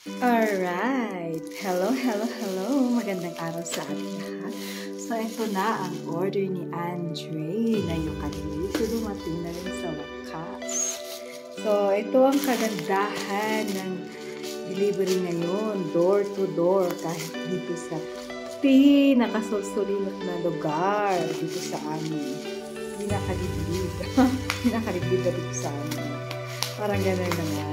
Alright! Hello, hello, hello! Magandang araw sa ating lahat. So, ito na ang order ni Andre na ukulele. So, dumating na rin sa wakas. So, ito ang kagandahan ng delivery ngayon. Door to door. Kahit dito sa pinakasulsulinot na lugar dito sa amin. Pinakaliblib. Pinakaliblib na dito sa amin. Parang gano'n naman.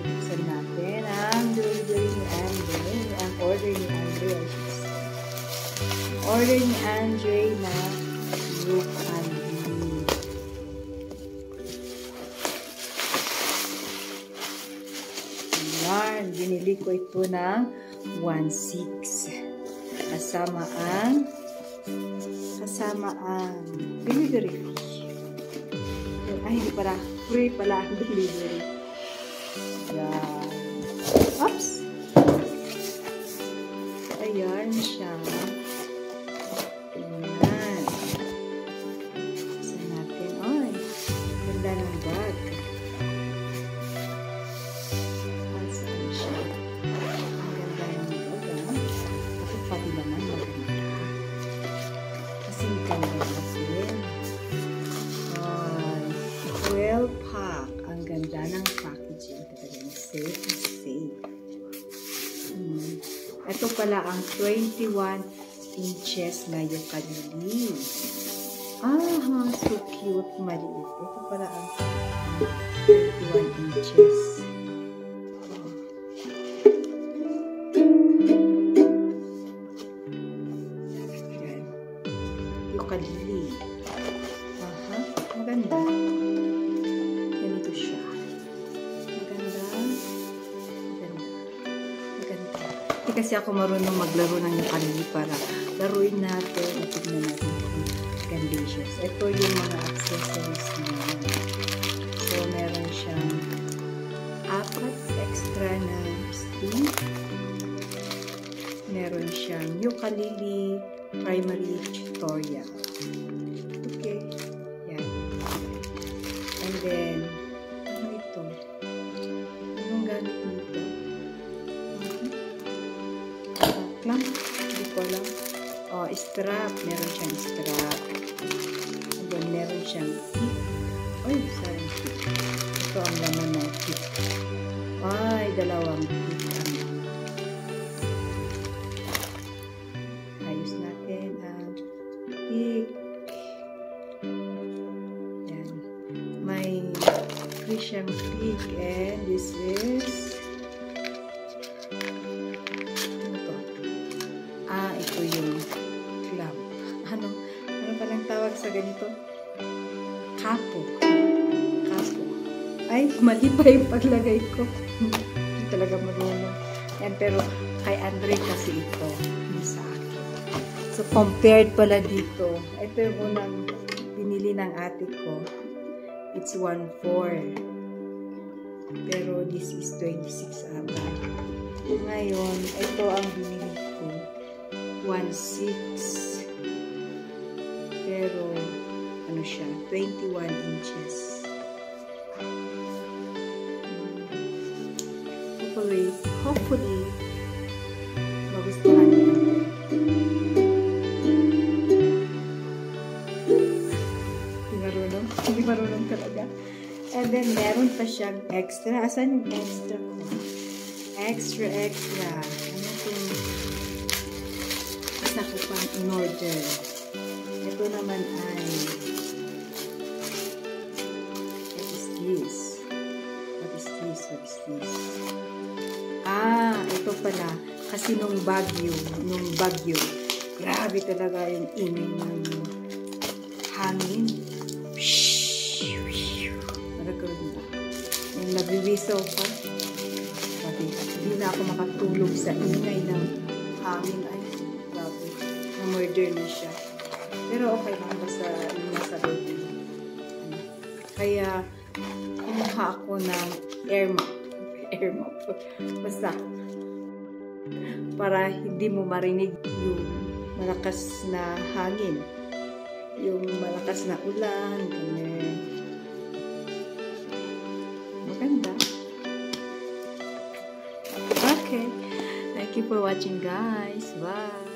Buksan natin ang delivery ni Andre. Ang order ni Andre. Order ni Andre na ukulele. Ayan. Binili ko ito ng 1.6. Kasama ang delivery fee. Ay, hindi pala. Free pala ang delivery. Ayan. Oops! Ayan siya. Ayan. Isa natin. Ay, ganda ng bag. Saan siya? Ang ganda ng bag, ha? Ako pati naman maganda. Kasi ganda kasi rin. Ay, well pack. Ang ganda ng packaging. Talagang safe na safe. Ito pala ang 21 inches na ukulele. So cute. Maliit. Ito pala ang 21 inches. Yan. Ukulele. Maganda. Ganito siya. Maganda. Hindi kasi ako marunong maglaro ng ukulele para laruin natin at tignan natin kung ganda siya. So, ito yung mga accessories niya. So, meron siyang 4 extra na string. Meron siyang ukulele primary tutorial. Okay. Yan. And then, ano ito? Anong gamit nito? Clamp? Hindi ko alam. Oh, strap. Meron siyang strap. And then, meron siyang tip. Ay, sorry. Ito ang laman ng tip. Ay, dalawang tip. Ayos natin ang tip. Yan. May Christian pick and this is ito yung clamp. Ano palang tawag sa ganito? Kapo. Ay, mali pa yung paglagay ko. Hindi talaga marunong. Yan, pero kay Andre kasi ito. Hindi sa akin. So, compared pala dito. Ito yung unang binili ng ate ko. It's 1.4. Pero this is 26 ata. Ngayon, ito ang binili ko. 1.6. Pero, ano siya? 21 inches. Hopefully, magustuhan niyo. Hindi marunong talaga. And then, meron pa siyang extra. Asan yung extra ko? Extra. Ano itong isa ko pang in-order? Ito naman ay what is this? Ito pala. Kasi nung bagyo, grabe talaga yung ingay ng hangin. Yung nagwiwisaw pa. Hindi na ako makatulog sa ingay ng hangin. Ay, grabe. Na-murder na siya. Pero okay lang basta nasa loob. Kaya, kumuha ako ng air mop. Basta, para hindi mo marinig yung malakas na hangin. Yung malakas na ulan. Maganda. Okay. Thank you for watching, guys. Bye.